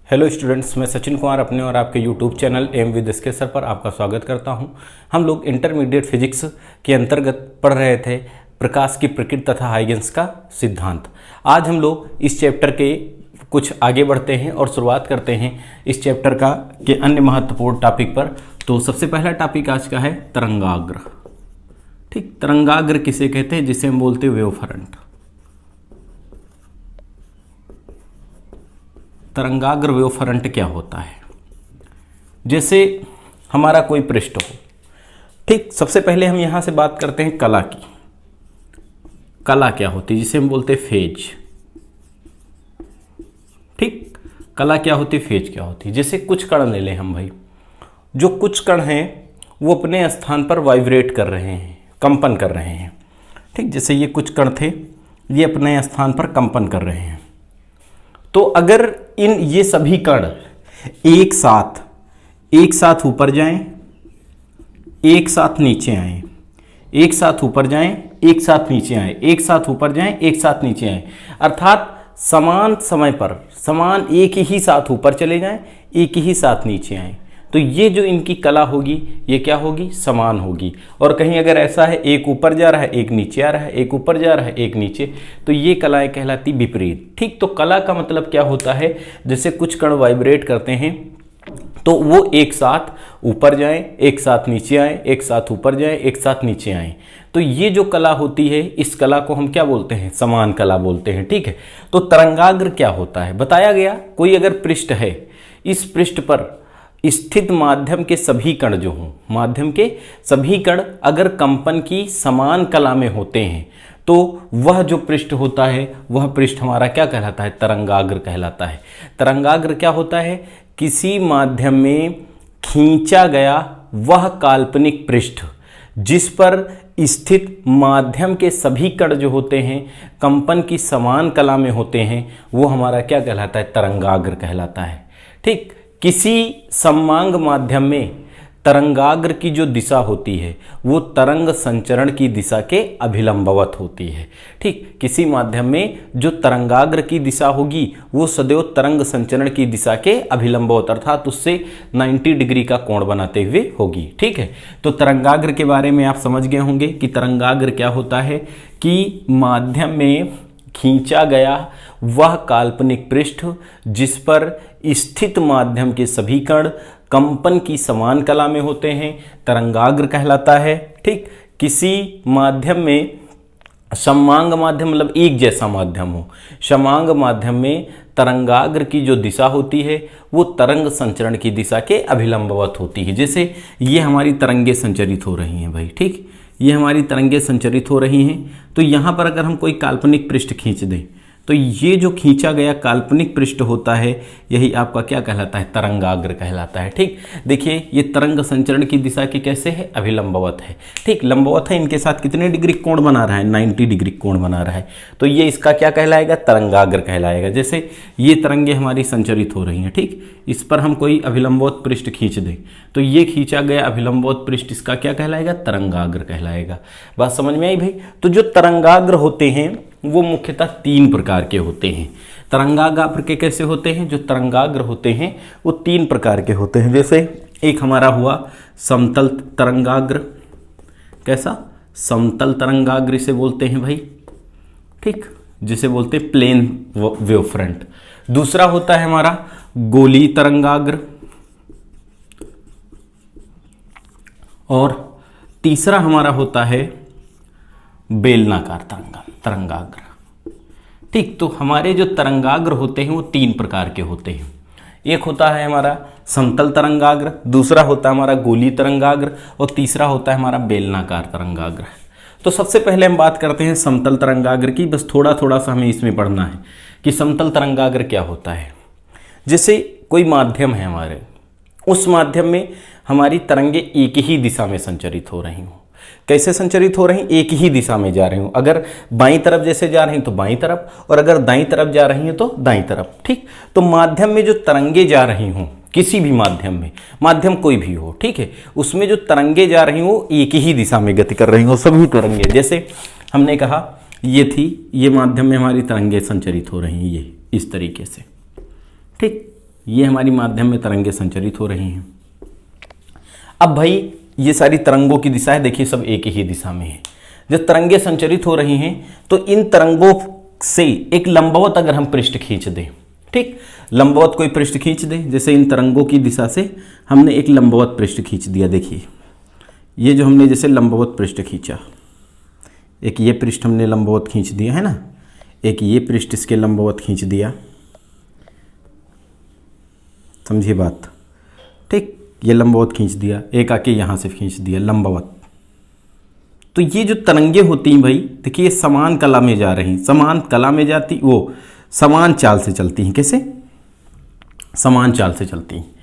Hello students, मैं सचिन कुमार अपने और आपके YouTube channel M with SK sir पर आपका स्वागत करता हूं। हम लोग इंटरमीडिएट फिजिक्स के अंतर्गत पढ़ रहे थे प्रकाश की प्रकृति तथा हाइगेंस का सिद्धांत। आज हम लोग इस चैप्टर के कुछ आगे बढ़ते हैं और शुरुआत करते हैं इस चैप्टर का के अन्य महत्वपूर्ण टॉपिक पर। तो सबसे पहला टॉपिक आज का है तरंगाग्र। ठीक, तरंगाग्र किसे कहते हैं? जिसे हम बोलते हैं वेव फ्रंट। तरंगाग्र वेव फ्रंट क्या होता है? जैसे हमारा कोई पृष्ठ हो, ठीक, सबसे पहले हम यहां से बात करते हैं कला की। कला क्या होती है? जिसे हम बोलते हैं फेज। ठीक, कला क्या होती है, फेज क्या होती है? जैसे कुछ कण ले लें हम भाई, जो कुछ कण हैं वो अपने स्थान पर वाइब्रेट कर रहे हैं, कंपन कर रहे हैं। ठीक, जैसे ये कुछ कण थे, ये अपने स्थान पर कंपन कर रहे हैं। तो अगर ये सभी कण एक साथ ऊपर जाएं, एक साथ नीचे आएं, एक साथ ऊपर जाएं, एक साथ नीचे आएं, एक साथ ऊपर जाएं, एक साथ नीचे आएं, अर्थात समान समय पर समान एक ही साथ ऊपर चले जाएं, एक ही साथ नीचे आएं, तो ये जो इनकी कला होगी ये क्या होगी? समान होगी। और कहीं अगर ऐसा है एक ऊपर जा रहा है एक नीचे आ रहा है, एक ऊपर जा रहा है एक नीचे, तो ये कलाएं कहलाती विपरीत। ठीक, तो कला का मतलब क्या होता है? जैसे कुछ कण वाइब्रेट करते हैं तो वो एक साथ ऊपर जाएं, एक साथ नीचे आए, एक साथ ऊपर जाएं, एक साथ नीचे आए, तो ये जो कला होती है इस कला को हम क्या बोलते हैं? समान कला बोलते हैं। ठीक है, तो तरंगाग्र क्या होता है बताया गया। कोई अगर पृष्ठ है, इस पृष्ठ पर स्थित माध्यम के सभी कण जो हों, माध्यम के सभी कण अगर कंपन की समान कला में होते हैं तो वह जो पृष्ठ होता है वह पृष्ठ हमारा क्या कहलाता है? तरंगाग्र कहलाता है। तरंगाग्र क्या होता है? किसी माध्यम में खींचा गया वह काल्पनिक पृष्ठ जिस पर स्थित माध्यम के सभी कण जो होते हैं कंपन की समान कला में होते हैं, वो हमारा क्या कहलाता है? तरंगाग्र कहलाता है। ठीक, किसी सममांग माध्यम में तरंगाग्र की जो दिशा होती है वो तरंग संचरण की दिशा के अभिलंबवत होती है। ठीक, किसी माध्यम में जो तरंगाग्र की दिशा होगी वो सदैव तरंग संचरण की दिशा के अभिलंबवत अर्थात उससे 90 डिग्री का कोण बनाते हुए होगी। ठीक है, तो तरंगाग्र के बारे में आप समझ गए होंगे कि तरंगाग्र क्या होता है कि माध्यम में खींचा गया वह काल्पनिक पृष्ठ जिस पर स्थित माध्यम के सभी कण कंपन की समान कला में होते हैं, तरंगाग्र कहलाता है। ठीक, किसी माध्यम में सममांग माध्यम मतलब एक जैसा माध्यम हो, सममांग माध्यम में तरंगाग्र की जो दिशा होती है वो तरंग संचरण की दिशा के अभिलंबवत होती है। जैसे ये हमारी तरंगे संचरित हो रही हैं भाई। ठीक, ये हमारी तरंगे संचरित हो रही हैं, तो यहाँ पर अगर हम कोई काल्पनिक पृष्ठ खींच दें तो ये जो खींचा गया काल्पनिक पृष्ठ होता है यही आपका क्या कहलाता है? तरंगाग्र कहलाता है। ठीक, देखिए ये तरंग संचरण की दिशा की कैसे है? अभिलंबवत है। ठीक, लंबवत है, इनके साथ कितने डिग्री कोण बना रहा है? 90 डिग्री कोण बना रहा है, तो ये इसका क्या कहलाएगा? तरंगाग्र कहलाएगा। जैसे ये तरंगे हमारी संचरित हो रही हैं, ठीक, इस पर हम कोई अभिलंबवत पृष्ठ खींच दें तो ये खींचा गया अभिलंबवत पृष्ठ इसका क्या कहलाएगा? तरंगाग्र कहलाएगा। बात समझ में आई भाई? तो जो तरंगाग्र होते हैं वो मुख्यतः 3 प्रकार के होते हैं। तरंगाग्र के कैसे होते हैं? जो तरंगाग्र होते हैं वो 3 प्रकार के होते हैं। जैसे एक हमारा हुआ समतल तरंगाग्र। कैसा? समतल तरंगाग्र इसे बोलते हैं भाई। ठीक, जिसे बोलते हैं प्लेन वेव फ्रंट। दूसरा होता है हमारा गोलीय तरंगाग्र, और तीसरा हमारा होता है बेलनाकार तरंगाग्र। ठीक, तो हमारे जो तरंगाग्र होते हैं वो 3 प्रकार के होते हैं। एक होता है हमारा समतल तरंगाग्र, दूसरा होता है हमारा गोलीय तरंगाग्र, और तीसरा होता है हमारा बेलनाकार तरंगाग्र। तो सबसे पहले हम बात करते हैं समतल तरंगाग्र की। बस थोड़ा थोड़ा सा हमें इसमें पढ़ना है कि समतल तरंगाग्र क्या होता है। जैसे कोई माध्यम है हमारे, उस माध्यम में हमारी तरंगे एक ही दिशा में संचरित हो रही हों। कैसे संचरित हो रही? एक ही दिशा में जा रही हूँ। अगर बाईं तरफ जैसे जा रही हैं तो बाईं तरफ, और अगर दाईं तरफ जा रही हैं तो दाईं तरफ। ठीक, तो माध्यम में जो तरंगे जा रही हों, किसी भी माध्यम में, माध्यम कोई भी हो, ठीक है, उसमें जो तरंगे जा रही हो एक ही दिशा में गति कर रही हो, सभी तरंगे। जैसे हमने कहा ये माध्यम में हमारी तरंगे संचरित हो रही हैं, ये इस तरीके से। ठीक, ये हमारी माध्यम में तरंगे संचरित हो रही हैं। अब भाई ये सारी तरंगों की दिशा है, देखिए सब एक ही दिशा में है। जब तरंगे संचरित हो रही हैं तो इन तरंगों से एक लंबवत अगर हम पृष्ठ खींच दें, ठीक, लंबवत कोई पृष्ठ खींच दें, जैसे इन तरंगों की दिशा से हमने एक लंबवत पृष्ठ खींच दिया। देखिए ये जो हमने जैसे लंबवत पृष्ठ खींचा, एक ये पृष्ठ हमने लंबवत खींच दिया है ना, एक ये पृष्ठ इसके लंबवत खींच दिया, समझिए बात, ठीक, ये लंबवत खींच दिया, एक आके यहाँ से खींच दिया लंबवत। तो ये जो तरंगे होती हैं भाई, देखिए समान कला में जा रही, समान कला में जाती, वो समान चाल से चलती हैं। कैसे? समान चाल से चलती हैं।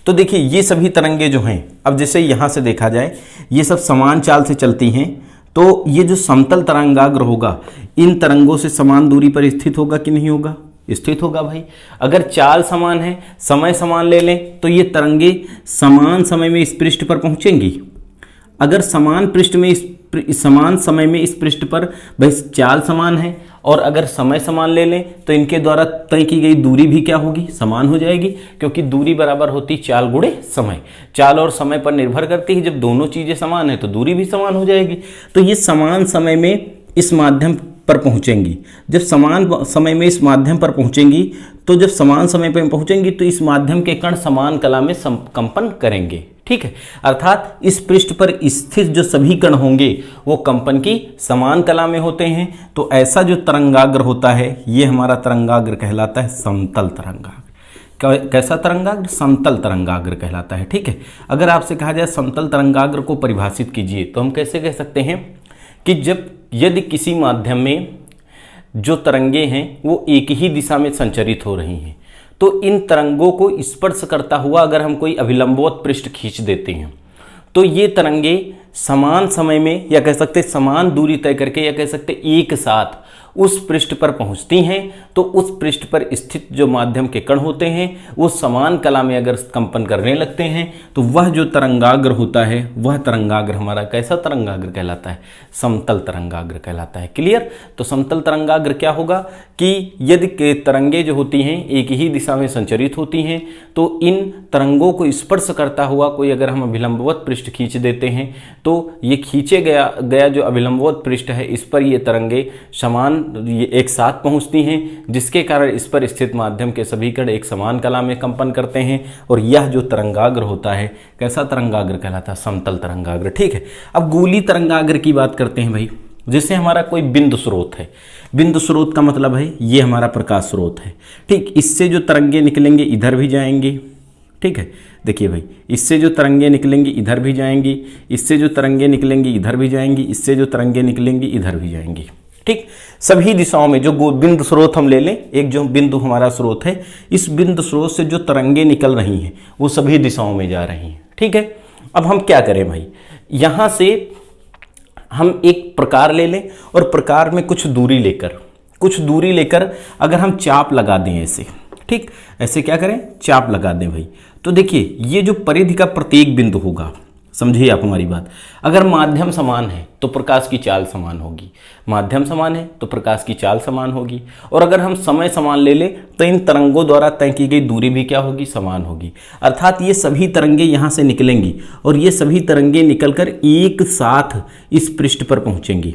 तो देखिए ये सभी तरंगे जो हैं, अब जैसे यहाँ से देखा जाए ये सब समान चाल से चलती हैं, तो ये जो समतल तरंगाग्र होगा इन तरंगों से समान दूरी पर स्थित होगा कि नहीं होगा? स्थित होगा भाई। अगर चाल समान है, समय समान ले लें, तो ये तरंगे समान समय में इस पृष्ठ पर पहुंचेंगी। अगर समान पृष्ठ में समान समय में इस पृष्ठ पर भाई चाल समान है, और अगर समय समान ले लें तो इनके द्वारा तय की गई दूरी भी क्या होगी? समान हो जाएगी, क्योंकि दूरी बराबर होती चाल गुणे समय। चाल और समय पर निर्भर करती है, जब दोनों चीजें समान है तो दूरी भी समान हो जाएगी। तो ये समान समय में इस माध्यम पर पहुंचेंगी। जब समान समय में इस माध्यम पर पहुंचेंगी, तो जब समान समय पर पहुंचेंगी तो इस माध्यम के कण समान कला में कंपन करेंगे। ठीक है, अर्थात इस पृष्ठ पर स्थित जो सभी कण होंगे वो कंपन की समान कला में होते हैं। तो ऐसा जो तरंगाग्र होता है ये हमारा तरंगाग्र कहलाता है समतल तरंगाग्र। कैसा तरंगाग्र? समतल तरंगाग्र कहलाता है। ठीक है, अगर आपसे कहा जाए समतल तरंगाग्र को परिभाषित कीजिए, तो हम कैसे कह सकते हैं कि यदि किसी माध्यम में जो तरंगे हैं वो एक ही दिशा में संचरित हो रही हैं, तो इन तरंगों को स्पर्श करता हुआ अगर हम कोई अभिलंबवत पृष्ठ खींच देते हैं, तो ये तरंगे समान समय में, या कह सकते समान दूरी तय करके, या कह सकते एक साथ उस पृष्ठ पर पहुंचती हैं। तो उस पृष्ठ पर स्थित जो माध्यम के कण होते हैं वो समान कला में अगर कंपन करने लगते हैं, तो वह जो तरंगाग्र होता है वह तरंगाग्र हमारा कैसा तरंगाग्र कहलाता है? समतल तरंगाग्र कहलाता है। क्लियर? तो समतल तरंगाग्र क्या होगा कि यदि तरंगे जो होती हैं एक ही दिशा में संचरित होती हैं, तो इन तरंगों को स्पर्श करता हुआ कोई अगर हम अभिलंबवत पृष्ठ खींच देते हैं, तो ये खींचे गया जो अभिलंबवत पृष्ठ है इस पर ये तरंगे समान ये एक साथ पहुंचती हैं, जिसके कारण इस पर स्थित माध्यम के सभी कण एक समान कला में कंपन करते हैं, और यह जो तरंगाग्र होता है कैसा तरंगाग्र कहलाता है? समतल तरंगाग्र। ठीक है, अब गोली तरंगाग्र की बात करते हैं भाई। जैसे हमारा कोई बिंदु स्रोत है, बिंदु स्रोत का मतलब है ये हमारा प्रकाश स्रोत है। ठीक, इससे जो तरंगे निकलेंगे इधर भी जाएंगे। ठीक है, देखिए भाई, इससे जो तरंगे निकलेंगी इधर भी जाएंगी, इससे जो तरंगे निकलेंगी इधर भी जाएंगी, इससे जो तरंगे निकलेंगी इधर भी जाएंगी। ठीक, सभी दिशाओं में जो बिंदु स्रोत हम ले लें, एक जो बिंदु हमारा स्रोत है, इस बिंदु स्रोत से जो तरंगे निकल रही हैं वो सभी दिशाओं में जा रही हैं। ठीक है, अब हम क्या करें भाई, यहां से हम एक प्रकार ले लें और प्रकार में कुछ दूरी लेकर अगर हम चाप लगा दें ऐसे, ठीक, ऐसे क्या करें? चाप लगा दें भाई। तो देखिए ये जो परिधि का प्रत्येक बिंदु होगा, समझिए आप हमारी बात, अगर माध्यम समान है तो प्रकाश की चाल समान होगी, माध्यम समान है तो प्रकाश की चाल समान होगी, और अगर हम समय समान ले लें तो इन तरंगों द्वारा तय की गई दूरी भी क्या होगी? समान होगी। अर्थात ये सभी तरंगे यहाँ से निकलेंगी और ये सभी तरंगे निकलकर एक साथ इस पृष्ठ पर पहुँचेंगी,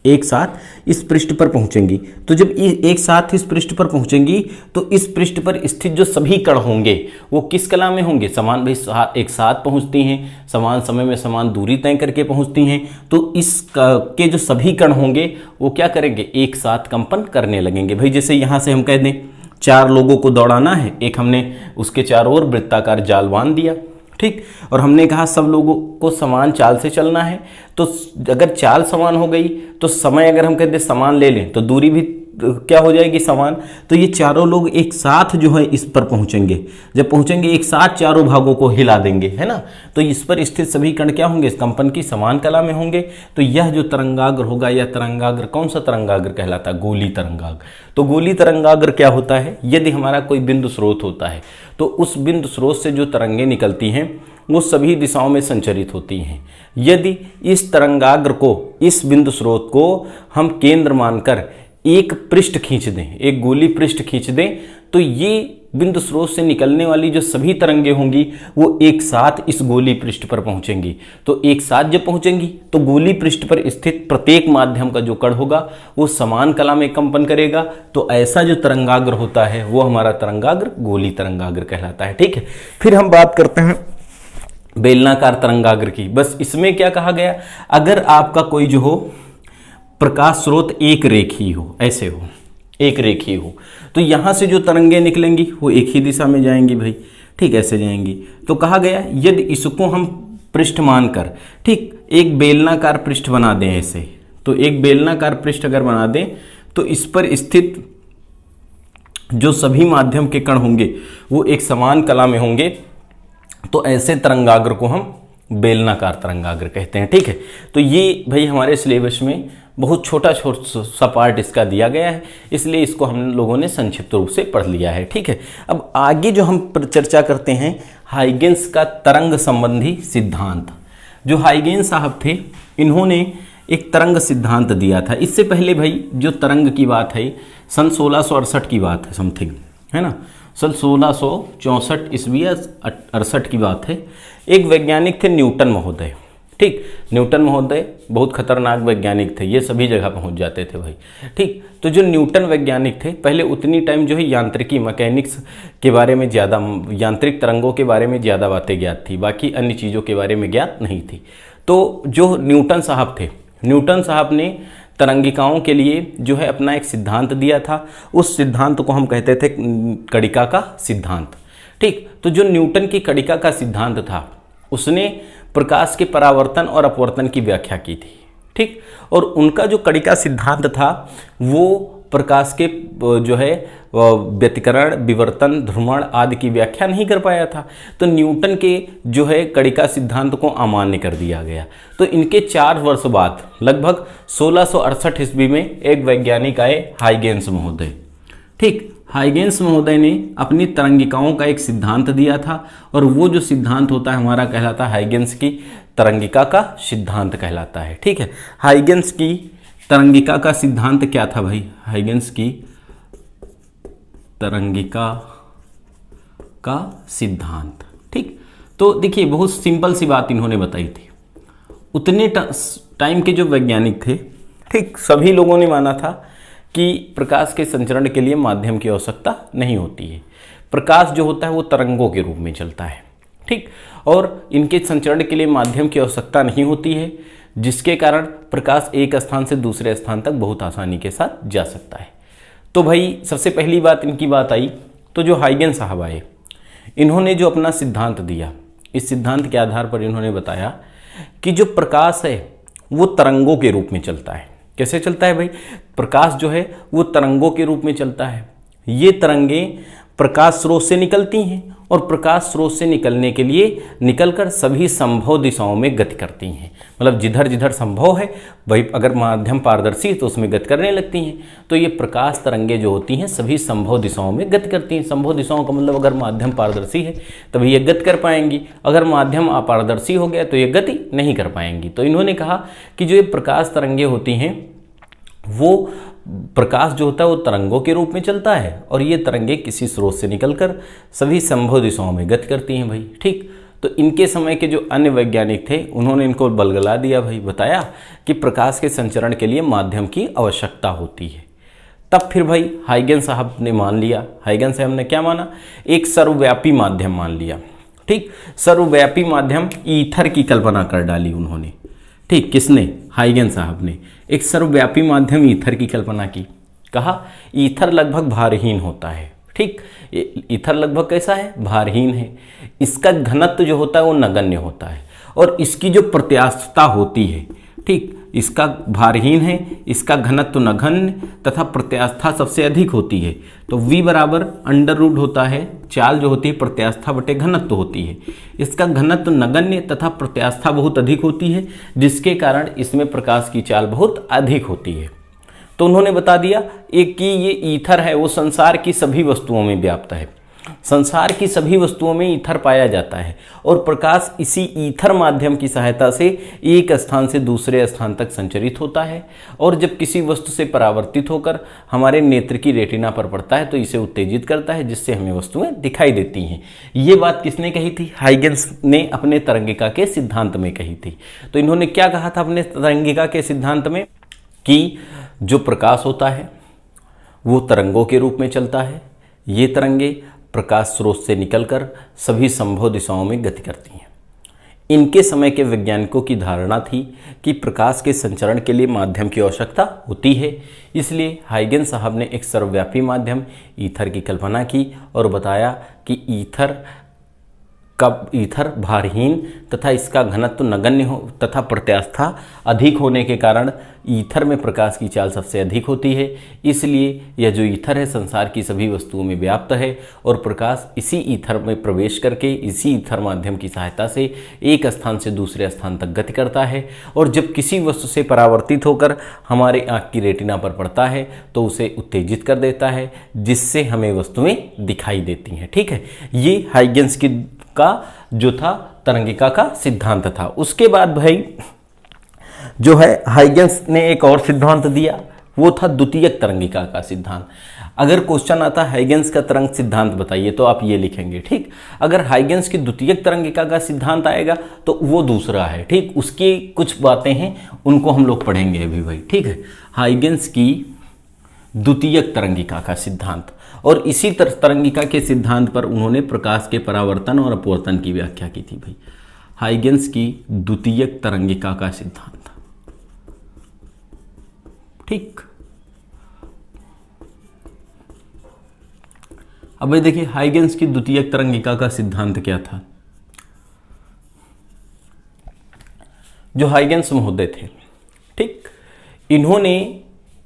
एक साथ इस पृष्ठ पर पहुंचेंगी। तो जब एक साथ इस पृष्ठ पर पहुंचेंगी तो इस पृष्ठ पर स्थित जो सभी कण होंगे वो किस कला में होंगे? समान भाई, एक साथ पहुंचती हैं, समान समय में समान दूरी तय करके पहुंचती हैं, तो इस के जो सभी कण होंगे वो क्या करेंगे? एक साथ कंपन करने लगेंगे। भाई जैसे यहाँ से हम कह दें 4 लोगों को दौड़ाना है, एक हमने उसके चारों ओर वृत्ताकार जाल बांध दिया, ठीक, और हमने कहा सब लोगों को समान चाल से चलना है। तो अगर चाल समान हो गई तो समय अगर हम कहते समान ले लें तो दूरी भी क्या हो जाएगी? समान। तो ये चारों लोग एक साथ जो है इस पर पहुंचेंगे, जब पहुंचेंगे एक साथ चारों भागों को हिला देंगे, है ना। तो इस पर स्थित सभी कण क्या होंगे? इस कंपन की समान कला में होंगे। तो यह जो तरंगाग्र होगा, यह तरंगाग्र कौन सा तरंगाग्र कहलाता है? गोली तरंगाग्र। तो गोली तरंगाग्र क्या होता है? यदि हमारा कोई बिंदु स्रोत होता है तो उस बिंदु स्रोत से जो तरंगे निकलती हैं वो सभी दिशाओं में संचरित होती हैं। यदि इस तरंगाग्र को, इस बिंदु स्रोत को हम केंद्र मानकर एक पृष्ठ खींच दें, एक गोली पृष्ठ खींच दें, तो ये बिंदु स्रोत से निकलने वाली जो सभी तरंगे होंगी वो एक साथ इस गोली पृष्ठ पर पहुंचेंगी। तो एक साथ जब पहुंचेंगी तो गोली पृष्ठ पर स्थित प्रत्येक माध्यम का जो कण होगा वो समान कला में कंपन करेगा। तो ऐसा जो तरंगाग्र होता है वो हमारा तरंगाग्र गोली तरंगाग्र कहलाता है। ठीक है, फिर हम बात करते हैं बेलनाकार तरंगाग्र की। बस इसमें क्या कहा गया, अगर आपका कोई जो हो प्रकाश स्रोत एक रेखीय हो, ऐसे हो, एक रेखीय हो, तो यहां से जो तरंगे निकलेंगी वो एक ही दिशा में जाएंगी भाई। ठीक, ऐसे जाएंगी। तो कहा गया यदि इसको हम पृष्ठ मानकर, ठीक, एक बेलनाकार पृष्ठ बना दें ऐसे, तो एक बेलनाकार पृष्ठ अगर बना दें तो इस पर स्थित जो सभी माध्यम के कण होंगे वो एक समान कला में होंगे। तो ऐसे तरंगाग्र को हम बेलनाकार तरंगाग्र कहते हैं। ठीक है, तो ये भाई हमारे सिलेबस में बहुत छोटा सा पार्ट इसका दिया गया है, इसलिए इसको हम लोगों ने संक्षिप्त रूप से पढ़ लिया है। ठीक है, अब आगे जो हम चर्चा करते हैं हाइगेंस का तरंग संबंधी सिद्धांत। जो हाइगेंस साहब थे इन्होंने एक तरंग सिद्धांत दिया था। इससे पहले भाई जो तरंग की बात है सन 1668 की बात है समथिंग, है ना, सन 1664 ईस्वी या 68 की बात है। एक वैज्ञानिक थे न्यूटन महोदय। ठीक, न्यूटन महोदय बहुत खतरनाक वैज्ञानिक थे, ये सभी जगह पहुंच जाते थे भाई। ठीक, तो जो न्यूटन वैज्ञानिक थे पहले उतनी टाइम जो है यांत्रिकी मैकेनिक्स के बारे में ज़्यादा, यांत्रिक तरंगों के बारे में ज़्यादा बातें ज्ञात थी, बाकी अन्य चीज़ों के बारे में ज्ञात नहीं थी। तो जो न्यूटन साहब थे, न्यूटन साहब ने तरंगिकाओं के लिए जो है अपना एक सिद्धांत दिया था। उस सिद्धांत को हम कहते थे कणिका का सिद्धांत। ठीक, तो जो न्यूटन की कणिका का सिद्धांत था उसने प्रकाश के परावर्तन और अपवर्तन की व्याख्या की थी। ठीक, और उनका जो कणिका सिद्धांत था वो प्रकाश के जो है व्यतिकरण, विवर्तन, ध्रुवण आदि की व्याख्या नहीं कर पाया था। तो न्यूटन के जो है कणिका सिद्धांत को अमान्य कर दिया गया। तो इनके 4 वर्ष बाद लगभग 1668 ईस्वी में एक वैज्ञानिक आए हाइगेंस महोदय। ठीक, हाइगेंस महोदय ने अपनी तरंगिकाओं का एक सिद्धांत दिया था और वो जो सिद्धांत होता है हमारा कहलाता है हाइगेंस की तरंगिका का सिद्धांत कहलाता है। ठीक है, हाइगेंस की तरंगिका का सिद्धांत क्या था भाई, हाइगेंस की तरंगिका का सिद्धांत। ठीक, तो देखिए बहुत सिंपल सी बात इन्होंने बताई थी। उतने टाइम के जो वैज्ञानिक थे, ठीक, सभी लोगों ने माना था कि प्रकाश के संचरण के लिए माध्यम की आवश्यकता नहीं होती है। प्रकाश जो होता है वो तरंगों के रूप में चलता है। ठीक, और इनके संचरण के लिए माध्यम की आवश्यकता नहीं होती है, जिसके कारण प्रकाश एक स्थान से दूसरे स्थान तक बहुत आसानी के साथ जा सकता है। तो भाई सबसे पहली बात इनकी बात आई, तो जो हाइगेंस साहब आए इन्होंने जो अपना सिद्धांत दिया, इस सिद्धांत के आधार पर इन्होंने बताया कि जो प्रकाश है वो तरंगों के रूप में चलता है। कैसे चलता है भाई, प्रकाश जो है वो तरंगों के रूप में चलता है। ये तरंगे प्रकाश स्रोत से निकलती हैं और प्रकाश स्रोत से निकलने के लिए निकलकर सभी संभव दिशाओं में गति करती हैं। मतलब जिधर जिधर संभव है भाई, अगर माध्यम पारदर्शी है तो उसमें गति करने लगती हैं। तो ये प्रकाश तरंगे जो होती हैं सभी संभव दिशाओं में गति करती हैं। संभव दिशाओं का मतलब अगर माध्यम पारदर्शी है तभी ये गति कर पाएंगी, अगर माध्यम अपारदर्शी हो गया तो ये गति नहीं कर पाएंगी। तो इन्होंने कहा कि जो ये प्रकाश तरंगे होती हैं वो प्रकाश जो होता है वो तरंगों के रूप में चलता है और ये तरंगे किसी स्रोत से निकलकर सभी संभव दिशाओं में गति करती हैं भाई। ठीक, तो इनके समय के जो अन्य वैज्ञानिक थे उन्होंने इनको बलगला दिया भाई, बताया कि प्रकाश के संचरण के लिए माध्यम की आवश्यकता होती है। तब फिर भाई हाइगेंस साहब ने मान लिया, हाइगेंस साहब ने क्या माना, एक सर्वव्यापी माध्यम मान लिया। ठीक, सर्वव्यापी माध्यम ईथर की कल्पना कर डाली उन्होंने। ठीक, किसने, हाइगेंस साहब ने एक सर्वव्यापी माध्यम ईथर की कल्पना की। कहा ईथर लगभग भारहीन होता है। ठीक, ईथर लगभग कैसा है, भारहीन है। इसका घनत्व जो होता है वो नगण्य होता है और इसकी जो प्रत्यास्थता होती है, ठीक, इसका भारहीन है, इसका घनत्व नगण्य तथा प्रत्यास्था सबसे अधिक होती है। तो v बराबर अंडर रूट होता है, चाल जो होती है प्रत्यास्था बटे घनत्व होती है। इसका घनत्व नगण्य तथा प्रत्यास्था बहुत अधिक होती है, जिसके कारण इसमें प्रकाश की चाल बहुत अधिक होती है। तो उन्होंने बता दिया एक कि ये ईथर है वो संसार की सभी वस्तुओं में व्याप्त है संसार की सभी वस्तुओं में ईथर पाया जाता है और प्रकाश इसी ईथर माध्यम की सहायता से एक स्थान से दूसरे स्थान तक संचरित होता है और जब किसी वस्तु से परावर्तित होकर हमारे नेत्र की रेटिना पर पड़ता है तो इसे उत्तेजित करता है, जिससे हमें वस्तुएं दिखाई देती हैं। ये बात किसने कही थी? हाइगेंस ने अपने तरंगिका के सिद्धांत में कही थी। तो इन्होंने क्या कहा था अपने तरंगिका के सिद्धांत में कि जो प्रकाश होता है वो तरंगों के रूप में चलता है। ये तरंगे प्रकाश स्रोत से निकलकर सभी संभव दिशाओं में गति करती हैं। इनके समय के वैज्ञानिकों की धारणा थी कि प्रकाश के संचरण के लिए माध्यम की आवश्यकता होती है, इसलिए हाइगेंस साहब ने एक सर्वव्यापी माध्यम ईथर की कल्पना की और बताया कि ईथर भारहीन तथा इसका घनत्व नगण्य हो तथा प्रत्यास्था अधिक होने के कारण ईथर में प्रकाश की चाल सबसे अधिक होती है। इसलिए यह जो ईथर है संसार की सभी वस्तुओं में व्याप्त है और प्रकाश इसी ईथर में प्रवेश करके इसी ईथर माध्यम की सहायता से एक स्थान से दूसरे स्थान तक गति करता है और जब किसी वस्तु से परावर्तित होकर हमारे आँख की रेटिना पर पड़ता है तो उसे उत्तेजित कर देता है, जिससे हमें वस्तुएं दिखाई देती हैं। ठीक है, ये हाइगेंस का जो था तरंगिका का सिद्धांत था। उसके बाद भाई जो है हाइगेंस ने एक और सिद्धांत दिया, वो था द्वितीयक तरंगिका का सिद्धांत। अगर क्वेश्चन आता है हाइगेंस का तरंग सिद्धांत बताइए तो आप ये लिखेंगे। ठीक, अगर हाइगेंस की द्वितीयक तरंगिका का सिद्धांत आएगा तो वो दूसरा है। ठीक, उसकी कुछ बातें हैं उनको हम लोग पढ़ेंगे अभी भाई। ठीक है, हाइगेंस की द्वितीयक तरंगिका का सिद्धांत, और इसी तरंगिका के सिद्धांत पर उन्होंने प्रकाश के परावर्तन और अपवर्तन की व्याख्या की थी भाई। हाइगेंस की द्वितीयक तरंगिका का सिद्धांत। ठीक, अब भाई देखिए हाइगेंस की द्वितीयक तरंगिका का सिद्धांत क्या था। जो हाइगेंस महोदय थे, ठीक, इन्होंने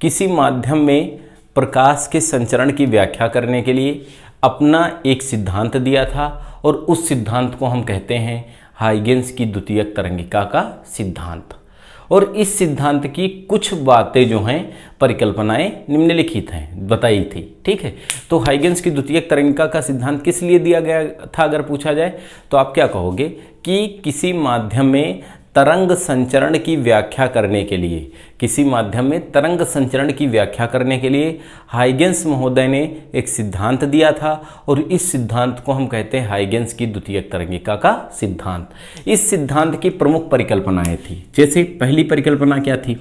किसी माध्यम में प्रकाश के संचरण की व्याख्या करने के लिए अपना एक सिद्धांत दिया था और उस सिद्धांत को हम कहते हैं हाइगेंस की द्वितीयक तरंगिका का सिद्धांत। और इस सिद्धांत की कुछ बातें जो हैं परिकल्पनाएं निम्नलिखित हैं बताई थी। ठीक है, तो हाइगेंस की द्वितीयक तरंगिका का सिद्धांत किस लिए दिया गया था अगर पूछा जाए तो आप क्या कहोगे कि किसी माध्यम में तरंग संचरण की व्याख्या करने के लिए, किसी माध्यम में तरंग संचरण की व्याख्या करने के लिए हाइगेंस महोदय ने एक सिद्धांत दिया था और इस सिद्धांत को हम कहते हैं हाइगेंस की द्वितीयक तरंगिका का सिद्धांत। इस सिद्धांत की प्रमुख परिकल्पनाएं थी। जैसे पहली परिकल्पना क्या थी,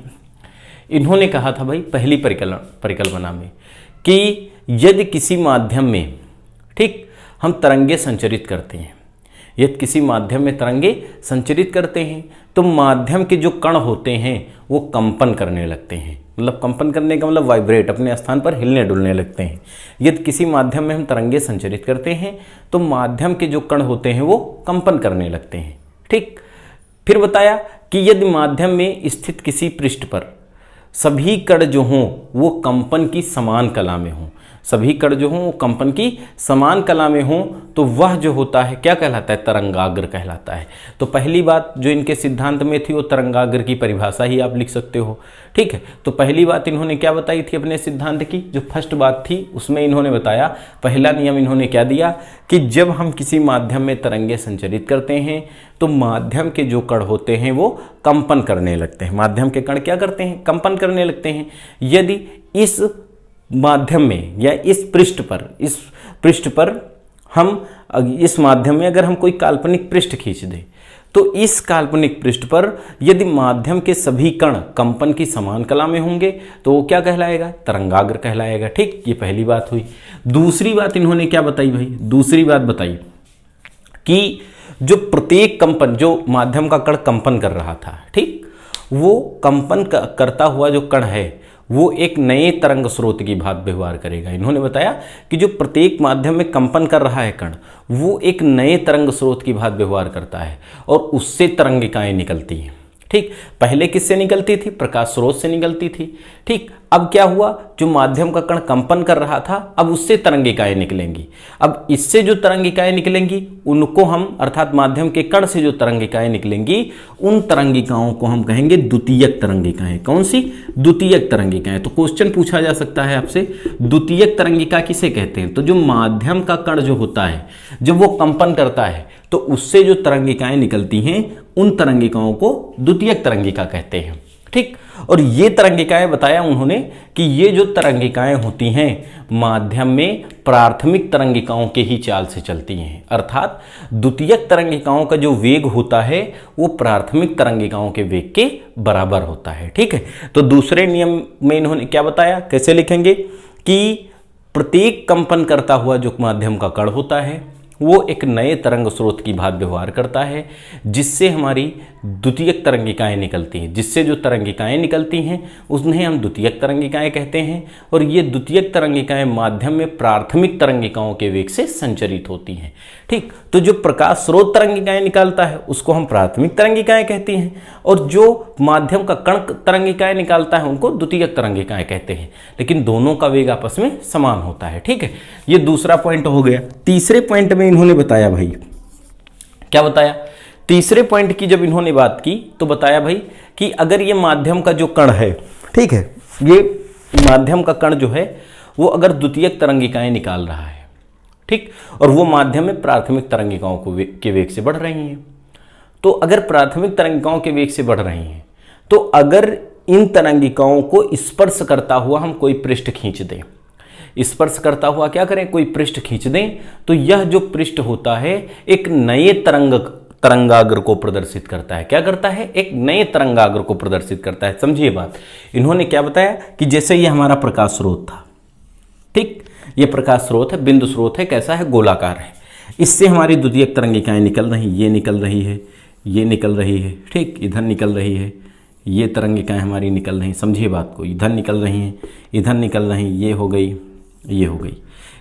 इन्होंने कहा था भाई पहली परिकल्पना में कि यदि किसी माध्यम में, ठीक, हम तरंगे संचरित करते हैं, यदि किसी माध्यम में तरंगे संचरित करते हैं तो माध्यम के जो कण होते हैं वो कंपन करने लगते हैं। मतलब कंपन करने का मतलब वाइब्रेट, अपने स्थान पर हिलने डुलने लगते हैं। यदि किसी माध्यम में हम तरंगे संचरित करते हैं तो माध्यम के जो कण होते हैं वो कंपन करने लगते हैं। ठीक, फिर बताया कि यदि माध्यम में स्थित किसी पृष्ठ पर सभी कण जो हों वो कंपन की समान कला में हों, सभी कण जो हों वो कंपन की समान कला में हों तो वह जो होता है क्या कहलाता है, तरंगाग्र कहलाता है। तो पहली बात जो इनके सिद्धांत में थी वो तरंगाग्र की परिभाषा ही आप लिख सकते हो। ठीक है, तो पहली बात इन्होंने क्या बताई थी अपने सिद्धांत की, जो फर्स्ट बात थी उसमें इन्होंने बताया, पहला नियम इन्होंने क्या दिया कि जब हम किसी माध्यम में तरंगे संचरित करते हैं तो माध्यम के जो कण होते हैं वो कंपन करने लगते हैं। माध्यम के कण क्या करते हैं, कंपन करने लगते हैं। यदि इस माध्यम में या इस पृष्ठ पर हम इस माध्यम में अगर हम कोई काल्पनिक पृष्ठ खींच दें तो इस काल्पनिक पृष्ठ पर यदि माध्यम के सभी कण कंपन की समान कला में होंगे तो वो क्या कहलाएगा, तरंगाग्र कहलाएगा। ठीक, ये पहली बात हुई। दूसरी बात इन्होंने क्या बताई भाई, दूसरी बात बताई कि जो प्रत्येक कंपन, जो माध्यम का कण कंपन कर रहा था, ठीक, वो कंपन करता हुआ जो कण है वो एक नए तरंग स्रोत की भांति व्यवहार करेगा। इन्होंने बताया कि जो प्रत्येक माध्यम में कंपन कर रहा है कण वो एक नए तरंग स्रोत की भांति व्यवहार करता है और उससे तरंगिकाएं निकलती हैं। ठीक, पहले किससे निकलती थी, प्रकाश स्रोत से निकलती थी। ठीक, अब क्या हुआ, जो माध्यम का कण कंपन कर रहा था अब उससे तरंगिकाएं निकलेंगी। अब इससे जो तरंगिकाएं निकलेंगी उनको हम, अर्थात माध्यम के कण से जो तरंगिकाएं निकलेंगी उन तरंगिकाओं को हम कहेंगे द्वितीयक तरंगिकाएं। कौन सी? द्वितीयक तरंगिकाएं। तो क्वेश्चन पूछा जा सकता है आपसे, द्वितीयक तरंगिका किसे कहते हैं? तो जो माध्यम का कण जो होता है जब वो कंपन करता है तो उससे जो तरंगिकाएं निकलती हैं उन तरंगिकाओं को द्वितीयक तरंगिका कहते हैं। ठीक, और ये तरंगिकाएं बताया उन्होंने कि ये जो तरंगिकाएं होती हैं माध्यम में प्राथमिक तरंगिकाओं के ही चाल से चलती हैं, अर्थात द्वितीयक तरंगिकाओं का जो वेग होता है वो प्राथमिक तरंगिकाओं के वेग के बराबर होता है। ठीक है, तो दूसरे नियम में इन्होंने क्या बताया, कैसे लिखेंगे कि प्रत्येक कंपन करता हुआ जो माध्यम का कण होता है वो एक नए तरंग स्रोत की भांति व्यवहार करता है जिससे हमारी द्वितीयक तरंगिकाएं निकलती हैं। जिससे जो तरंगिकाएं निकलती हैं उन्हें हम द्वितीयक तरंगिकाएं कहते हैं, और ये द्वितीयक तरंगिकाएं माध्यम में प्राथमिक तरंगिकाओं के वेग से संचरित होती हैं। ठीक, तो जो प्रकाश स्रोत तरंगिकाएं निकालता है उसको हम प्राथमिक तरंगिकाएं कहते हैं, और जो माध्यम का कण तरंगिकाएं निकालता है उनको द्वितीयक तरंगिकाएं कहते हैं, लेकिन दोनों का वेग आपस में समान होता है। ठीक है, ये दूसरा पॉइंट हो गया। तीसरे पॉइंट में इन्होंने बताया भाई, क्या बताया? तीसरे पॉइंट की जब इन्होंने बात की तो बताया भाई कि अगर ये माध्यम का जो कण है, ठीक है, ये माध्यम का कण जो है वो अगर द्वितीयक तरंगिकाएं निकाल रहा है, ठीक, और वो माध्यम में प्राथमिक तरंगिकाओं के वेग से बढ़ रही हैं, तो अगर प्राथमिक तरंगिकाओं के वेग से बढ़ रही हैं तो अगर इन तरंगिकाओं को स्पर्श करता हुआ हम कोई पृष्ठ खींच दें, स्पर्श करता हुआ क्या करें, कोई पृष्ठ खींच दें, तो यह जो पृष्ठ होता है एक नए तरंगाग्र को प्रदर्शित करता है। क्या करता है? एक नए तरंगाग्र को प्रदर्शित करता है। समझिए बात, इन्होंने क्या बताया कि जैसे ये हमारा प्रकाश स्रोत था, ठीक, ये प्रकाश स्रोत है, बिंदु स्रोत है, कैसा है? गोलाकार है। इससे हमारी द्वितीयक तरंगिकाएं निकल रही, ये निकल रही है, ये निकल रही है, ठीक, इधर निकल रही है, ये तरंगिकाएं हमारी निकल रही। समझिए बात को, इधर निकल रही हैं, इधर निकल रही, ये हो गई, ये हो गई,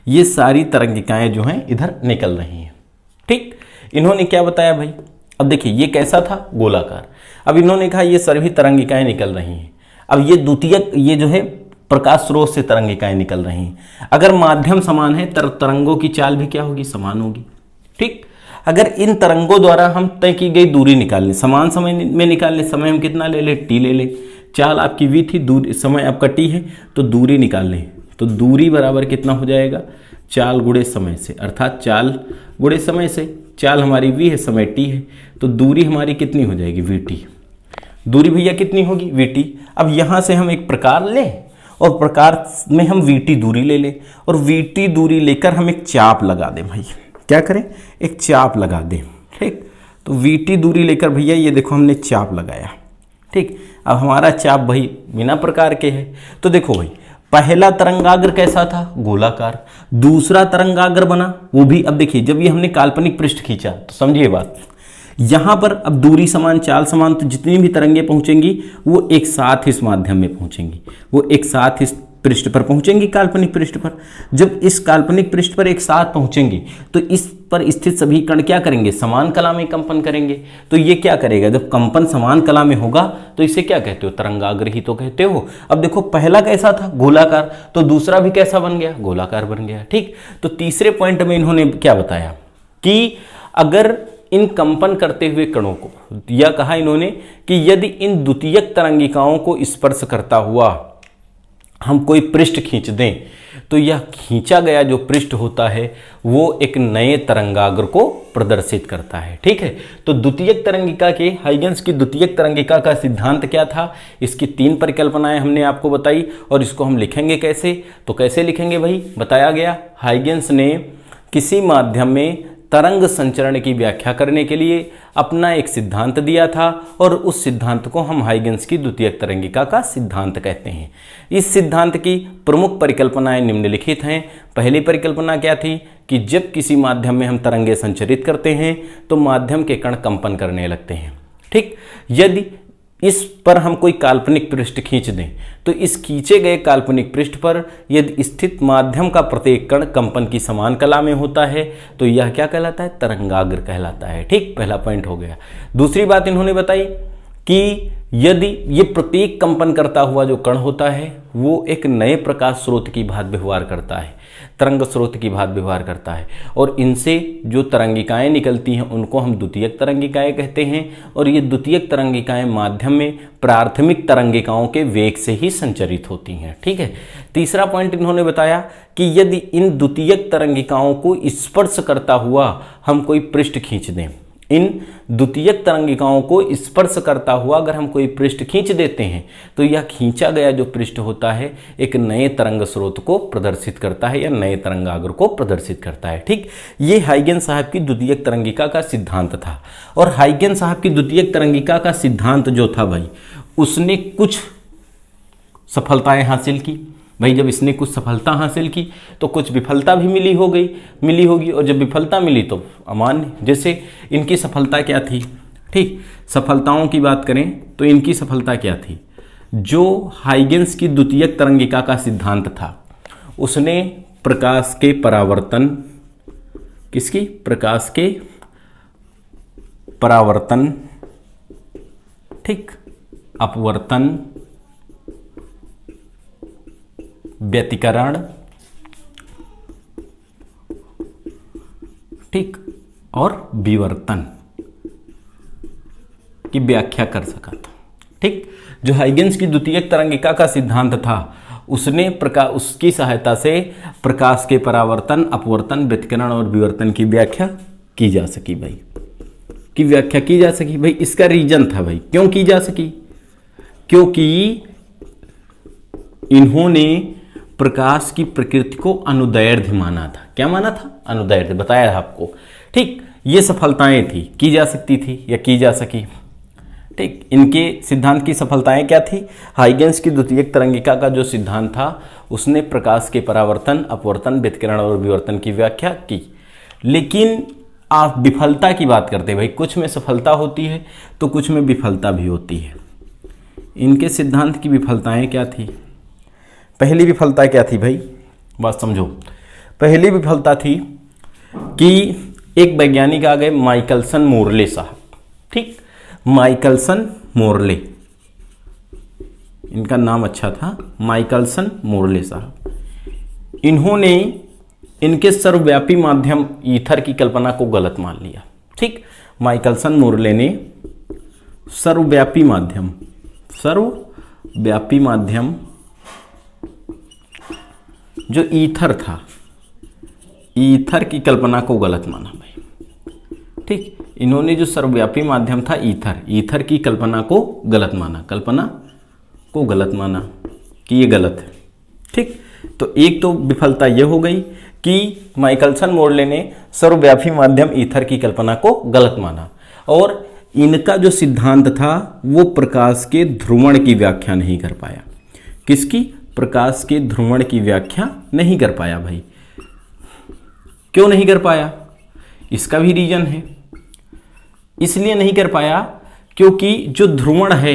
ये सारी तरंगिकाएं जो हैं इधर निकल रही हैं। ठीक, इन्होंने क्या बताया भाई? अब देखिए ये कैसा था? गोलाकार। अब इन्होंने कहा ये सभी तरंगिकाएं निकल रही हैं। अब ये द्वितीयक, ये जो है प्रकाश स्रोत से तरंगिकाएं निकल रही हैं। अगर माध्यम समान है तरंगों की चाल भी क्या होगी? समान होगी। ठीक, अगर इन तरंगों द्वारा हम तय की गई दूरी निकाल लें, समान समय में निकाल लें, समय हम कितना ले लें? टी ले लें। चाल आपकी वी थी, दूरी, समय आपका टी है, तो दूरी निकाल लें, तो दूरी बराबर कितना हो जाएगा? चाल गुणे समय से, अर्थात चाल गुणे समय से। चाल हमारी वी है, समय टी है, तो दूरी हमारी कितनी हो जाएगी? We T. दूरी भैया कितनी होगी? We T. अब यहाँ से हम एक प्रकार लें और प्रकार में हम वी टी दूरी ले लें, और वी टी दूरी लेकर हम एक चाप लगा दें भाई। क्या करें? एक चाप लगा दें। ठीक, तो वी टी दूरी लेकर भैया ये देखो हमने चाप लगाया। ठीक, अब हमारा चाप भाई बिना प्रकार के है, तो देखो भाई पहला तरंगाग्र कैसा था? गोलाकार। दूसरा तरंगाग्र बना वो भी, अब देखिए जब ये हमने काल्पनिक पृष्ठ खींचा तो समझिए बात, यहां पर अब दूरी समान, चाल समान, तो जितनी भी तरंगें पहुंचेंगी वो एक साथ इस माध्यम में पहुंचेंगी, वो एक साथ इस पृष्ठ पर पहुंचेंगी, काल्पनिक पृष्ठ पर। जब इस काल्पनिक पृष्ठ पर एक साथ पहुंचेंगी तो इस पर स्थित सभी कण क्या करेंगे? समान कला में कंपन करेंगे। तो ये क्या करेगा? जब कंपन समान कला में होगा तो इसे क्या कहते हो? तरंगाग्र ही तो कहते हो। अब देखो पहला कैसा था? गोलाकार, तो दूसरा भी कैसा बन गया? गोलाकार बन गया। ठीक, तो तीसरे पॉइंट में इन्होंने क्या बताया कि अगर इन कंपन करते हुए कणों को, यह कहा इन्होंने कि यदि इन द्वितीयक तरंगिकाओं को स्पर्श करता हुआ हम कोई पृष्ठ खींच दें तो यह खींचा गया जो पृष्ठ होता है वो एक नए तरंगाग्र को प्रदर्शित करता है। ठीक है, तो द्वितीयक तरंगिका के, हाइगेंस की द्वितीयक तरंगिका का सिद्धांत क्या था? इसकी 3 परिकल्पनाएं हमने आपको बताई, और इसको हम लिखेंगे कैसे? तो कैसे लिखेंगे भाई? बताया गया, हाइगेंस ने किसी माध्यम में तरंग संचरण की व्याख्या करने के लिए अपना एक सिद्धांत दिया था, और उस सिद्धांत को हम हाइगेंस की द्वितीयक तरंगिका का सिद्धांत कहते हैं। इस सिद्धांत की प्रमुख परिकल्पनाएं निम्नलिखित हैं। पहली परिकल्पना क्या थी कि जब किसी माध्यम में हम तरंगे संचरित करते हैं तो माध्यम के कण कंपन करने लगते हैं। ठीक, यदि इस पर हम कोई काल्पनिक पृष्ठ खींच दें तो इस खींचे गए काल्पनिक पृष्ठ पर यदि स्थित माध्यम का प्रत्येक कण कंपन की समान कला में होता है तो यह क्या कहलाता है? तरंगाग्र कहलाता है। ठीक, पहला पॉइंट हो गया। दूसरी बात इन्होंने बताई कि यदि ये प्रत्येक कंपन करता हुआ जो कण होता है वो एक नए प्रकाश स्रोत की भांति व्यवहार करता है, तरंग स्रोत की भांति व्यवहार करता है, और इनसे जो तरंगिकाएं निकलती हैं उनको हम द्वितीयक तरंगिकाएं कहते हैं, और ये द्वितीयक तरंगिकाएं माध्यम में प्राथमिक तरंगिकाओं के वेग से ही संचरित होती हैं। ठीक है। तीसरा पॉइंट इन्होंने बताया कि यदि इन द्वितीयक तरंगिकाओं को स्पर्श करता हुआ हम कोई पृष्ठ खींच दें, इन द्वितीयक तरंगिकाओं को स्पर्श करता हुआ अगर हम कोई पृष्ठ खींच देते हैं तो यह खींचा गया जो पृष्ठ होता है एक नए तरंग स्रोत को प्रदर्शित करता है या नए तरंगाग्र को प्रदर्शित करता है। ठीक, ये हाइगेन साहब की द्वितीयक तरंगिका का सिद्धांत था। और हाइगेन साहब की द्वितीयक तरंगिका का सिद्धांत जो था भाई, उसने कुछ सफलताएं हासिल की। भाई जब इसने कुछ सफलता हासिल की तो कुछ विफलता भी मिली होगी, और जब विफलता मिली तो अमान्य। जैसे इनकी सफलता क्या थी? ठीक, सफलताओं की बात करें तो इनकी सफलता क्या थी? जो हाइगेन्स की द्वितीयक तरंगिका का सिद्धांत था उसने प्रकाश के परावर्तन, किसकी? प्रकाश के परावर्तन, ठीक, अपवर्तन, व्यतिकरण, ठीक, और विवर्तन की व्याख्या कर सका था। ठीक, जो हाइगेन्स की द्वितीयक तरंगिका का सिद्धांत था उसने उसकी सहायता से प्रकाश के परावर्तन, अपवर्तन, व्यतिकरण और विवर्तन की व्याख्या की जा सकी। भाई इसका रीजन था भाई, क्यों की जा सकी? क्योंकि इन्होंने प्रकाश की प्रकृति को अनुदैर्ध्य माना था। क्या माना था? अनुदैर्ध्य, बताया था आपको। ठीक, ये सफलताएं थी, की जा सकती थी या की जा सकी। ठीक, इनके सिद्धांत की सफलताएं क्या थी? हाइगेन्स की द्वितीयक तरंगिका का जो सिद्धांत था उसने प्रकाश के परावर्तन, अपवर्तन, व्यतिकरण और विवर्तन की व्याख्या की। लेकिन आप विफलता की बात करते हैं भाई, कुछ में सफलता होती है तो कुछ में विफलता भी होती है। इनके सिद्धांत की विफलताएं क्या थी? पहली विफलता क्या थी भाई? बात समझो। पहली विफलता थी कि एक वैज्ञानिक आ गए, माइकलसन मोर्ले साहब। ठीक, माइकलसन मोर्ले, इनका नाम अच्छा था, माइकलसन मोर्ले साहब। इन्होंने इनके सर्वव्यापी माध्यम ईथर की कल्पना को गलत मान लिया। ठीक, माइकलसन मोर्ले ने सर्वव्यापी माध्यम जो ईथर था, ईथर की कल्पना को गलत माना भाई। ठीक, इन्होंने जो सर्वव्यापी माध्यम था ईथर की कल्पना को गलत माना कि ये गलत है। ठीक, तो एक तो विफलता यह हो गई कि माइकलसन मोर्ले ने सर्वव्यापी माध्यम ईथर की कल्पना को गलत माना, और इनका जो सिद्धांत था वो प्रकाश के ध्रुवण की व्याख्या नहीं कर पाया। किसकी? प्रकाश के ध्रुवण की व्याख्या नहीं कर पाया भाई। क्यों नहीं कर पाया? इसका भी रीजन है। इसलिए नहीं कर पाया क्योंकि जो ध्रुवण है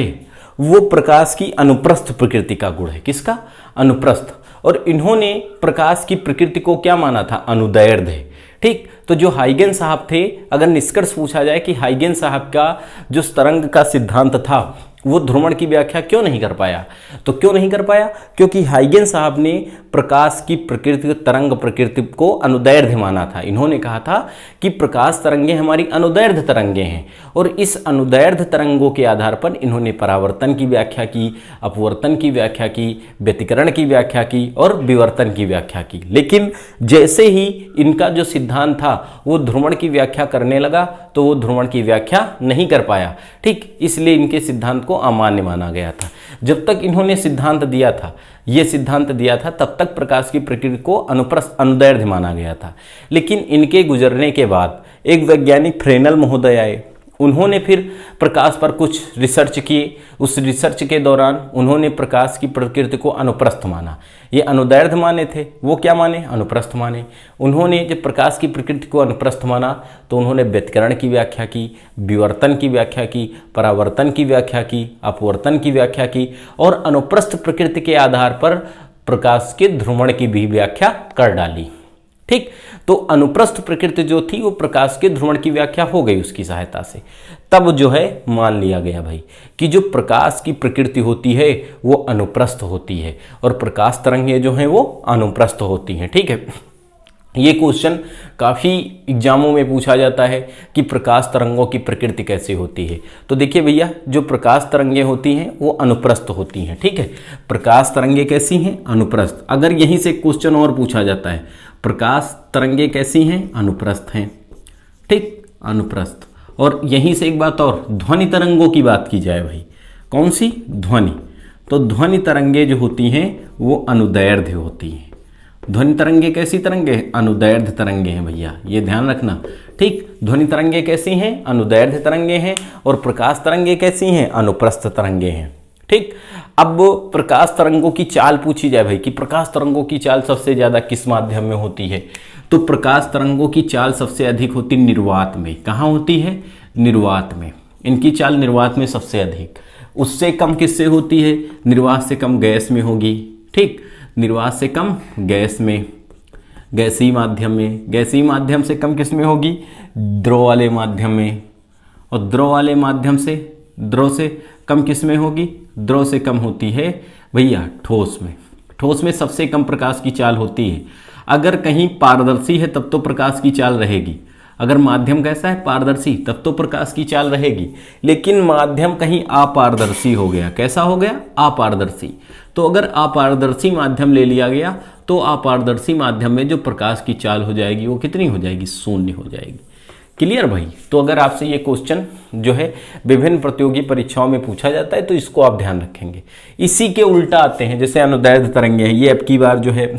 वो प्रकाश की अनुप्रस्थ प्रकृति का गुण है। किसका? अनुप्रस्थ। और इन्होंने प्रकाश की प्रकृति को क्या माना था? अनुदैर्ध्य। ठीक, तो जो हाइगेन साहब थे, अगर निष्कर्ष पूछा जाए कि हाइगेन साहब का जो तरंग का सिद्धांत था वो ध्रुवण की व्याख्या क्यों नहीं कर पाया, तो क्यों नहीं कर पाया? क्योंकि हाइगेन साहब ने प्रकाश की प्रकृति, तरंग प्रकृति को अनुदैर्ध्य माना था। इन्होंने कहा था कि प्रकाश तरंगें हमारी अनुदैर्ध्य तरंगें हैं, और इस अनुदैर्ध्य तरंगों के आधार पर इन्होंने परावर्तन की व्याख्या की, अपवर्तन की व्याख्या की, व्यतिकरण की व्याख्या की और विवर्तन की व्याख्या की। लेकिन जैसे ही इनका जो सिद्धांत था वो ध्रुवण की व्याख्या करने लगा तो वो ध्रुवण की व्याख्या नहीं कर पाया। ठीक, इसलिए इनके सिद्धांत को अमान्य माना गया था। जब तक इन्होंने सिद्धांत दिया था, ये सिद्धांत दिया था, तब तक प्रकाश की प्रकृति को अनुप्रस्थ अनुदैर्ध्य माना गया था। लेकिन इनके गुजरने के बाद एक वैज्ञानिक फ्रेनल महोदय आए, उन्होंने फिर प्रकाश पर कुछ रिसर्च किए। उस रिसर्च के दौरान उन्होंने प्रकाश की प्रकृति को अनुप्रस्थ माना। ये अनुदैर्ध्य माने थे, वो क्या माने? अनुप्रस्थ माने। उन्होंने जब प्रकाश की प्रकृति को अनुप्रस्थ माना तो उन्होंने व्यतिकरण की व्याख्या की, विवर्तन की व्याख्या की, परावर्तन की व्याख्या की, अपवर्तन की व्याख्या की, और अनुप्रस्थ प्रकृति के आधार पर प्रकाश के ध्रुवण की भी व्याख्या कर डाली। ठीक, तो अनुप्रस्थ प्रकृति जो थी वो प्रकाश के ध्रुवण की व्याख्या हो गई उसकी सहायता से। तब जो है मान लिया गया भाई कि जो प्रकाश की प्रकृति होती है वो अनुप्रस्थ होती है और प्रकाश तरंगें जो हैं वो अनुप्रस्थ होती हैं। ठीक है, ये क्वेश्चन काफ़ी एग्जामों में पूछा जाता है कि प्रकाश तरंगों की प्रकृति कैसे होती है। तो देखिए भैया, जो प्रकाश तरंगें होती हैं वो अनुप्रस्थ होती हैं। ठीक है, प्रकाश तरंगें कैसी हैं? अनुप्रस्थ। अगर यहीं से क्वेश्चन और पूछा जाता है, प्रकाश तरंगें कैसी हैं? अनुप्रस्थ हैं। ठीक, अनुप्रस्थ। और यहीं से एक बात और, ध्वनि तरंगों की बात की जाए भाई, कौन सी? ध्वनि। तो ध्वनि तरंगें जो होती हैं वो अनुदैर्ध्य होती हैं। ध्वनि तरंगे कैसी तरंगे? अनुदैर्ध्य तरंगे हैं भैया, ये ध्यान रखना। ठीक, ध्वनि तरंगे कैसी हैं? अनुदैर्ध्य तरंगे हैं। और प्रकाश तरंगे कैसी हैं? अनुप्रस्थ तरंगे हैं। ठीक, अब प्रकाश तरंगों की चाल पूछी जाए भाई कि प्रकाश तरंगों की चाल सबसे ज़्यादा किस माध्यम में होती है, तो प्रकाश तरंगों की चाल सबसे अधिक होती निर्वात में। कहाँ होती है? निर्वात में। इनकी चाल निर्वात में सबसे अधिक। उससे कम किससे होती है? निर्वात से कम गैस में होगी। ठीक, निर्वात से कम गैस में, गैसीय माध्यम में। गैसीय माध्यम से कम किस में होगी? द्रव वाले माध्यम में। और द्रव वाले माध्यम से, द्रव से कम किस में होगी? द्रव से कम होती है भैया ठोस में। ठोस में सबसे कम प्रकाश की चाल होती है। अगर कहीं पारदर्शी है तब तो प्रकाश की चाल रहेगी। अगर माध्यम कैसा है? पारदर्शी, तब तो प्रकाश की चाल रहेगी। लेकिन माध्यम कहीं अपारदर्शी हो गया। कैसा हो गया? अपारदर्शी। तो अगर अपारदर्शी माध्यम ले लिया गया तो अपारदर्शी माध्यम में जो प्रकाश की चाल हो जाएगी वो कितनी हो जाएगी? शून्य हो जाएगी। क्लियर भाई? तो अगर आपसे ये क्वेश्चन जो है विभिन्न प्रतियोगी परीक्षाओं में पूछा जाता है तो इसको आप ध्यान रखेंगे। इसी के उल्टा आते हैं, जैसे अनुदैर्ध्य तरंगे हैं, ये अब की बार जो है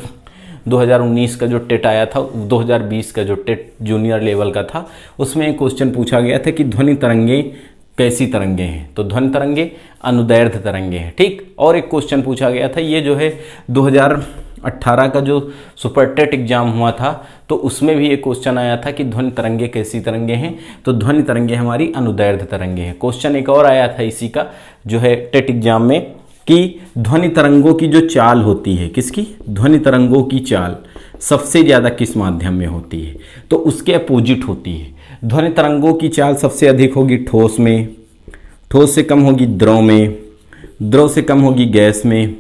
2019 का जो टेट आया था, 2020 का जो टेट जूनियर लेवल का था, उसमें एक क्वेश्चन पूछा गया था कि ध्वनि तरंगे कैसी तरंगे हैं, तो ध्वनि तरंगे अनुदैर्ध्य तरंगे हैं। ठीक, और एक क्वेश्चन पूछा गया था, ये जो है 2018 का जो सुपर टेट एग्जाम हुआ था तो उसमें भी एक क्वेश्चन आया था कि ध्वनि तरंगे कैसी तरंगे हैं, तो ध्वनि तरंगे हमारी अनुदैर्ध्य तरंगे हैं। क्वेश्चन एक और आया था इसी का जो है टेट एग्जाम में कि ध्वनि तरंगों की जो चाल होती है, किसकी? ध्वनि तरंगों की चाल सबसे ज़्यादा किस माध्यम में होती है, तो उसके अपोजिट होती है। ध्वनि तरंगों की चाल सबसे अधिक होगी ठोस में, ठोस से कम होगी द्रव में, द्रव से कम होगी गैस में,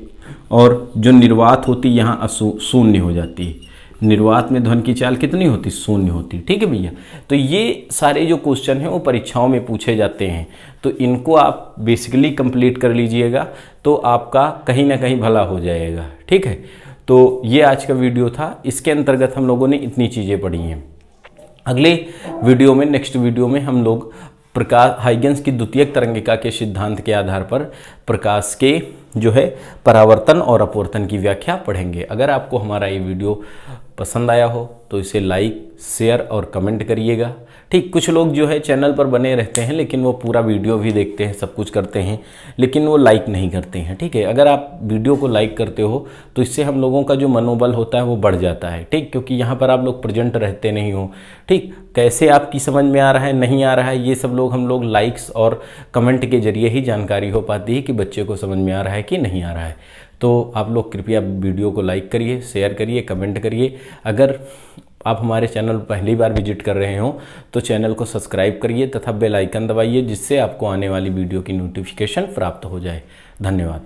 और जो निर्वात होती यहाँ शून्य हो जाती है। निर्वात में ध्वनि की चाल कितनी होती? शून्य होती। ठीक है भैया, तो ये सारे जो क्वेश्चन हैं वो परीक्षाओं में पूछे जाते हैं, तो इनको आप बेसिकली कंप्लीट कर लीजिएगा तो आपका कहीं ना कहीं भला हो जाएगा। ठीक है, तो ये आज का वीडियो था, इसके अंतर्गत हम लोगों ने इतनी चीज़ें पढ़ी हैं। अगले वीडियो में, नेक्स्ट वीडियो में हम लोग प्रकाश हाइगेंस की द्वितीयक तरंगिका के सिद्धांत के आधार पर प्रकाश के जो है परावर्तन और अपवर्तन की व्याख्या पढ़ेंगे। अगर आपको हमारा ये वीडियो पसंद आया हो तो इसे लाइक, शेयर और कमेंट करिएगा। ठीक, कुछ लोग जो है चैनल पर बने रहते हैं लेकिन वो पूरा वीडियो भी देखते हैं, सब कुछ करते हैं, लेकिन वो लाइक नहीं करते हैं। ठीक है, अगर आप वीडियो को लाइक करते हो तो इससे हम लोगों का जो मनोबल होता है वो बढ़ जाता है। ठीक, क्योंकि यहाँ पर आप लोग प्रेजेंट रहते नहीं हो। ठीक, कैसे आपकी समझ में आ रहा है, नहीं आ रहा है, ये सब लोग हम लोग लाइक्स और कमेंट के जरिए ही जानकारी हो पाती है कि बच्चे को समझ में आ रहा है कि नहीं आ रहा है। तो आप लोग कृपया वीडियो को लाइक करिए, शेयर करिए, कमेंट करिए। अगर आप हमारे चैनल पहली बार विजिट कर रहे हो तो चैनल को सब्सक्राइब करिए तथा बेल आइकन दबाइए, जिससे आपको आने वाली वीडियो की नोटिफिकेशन प्राप्त हो जाए। धन्यवाद।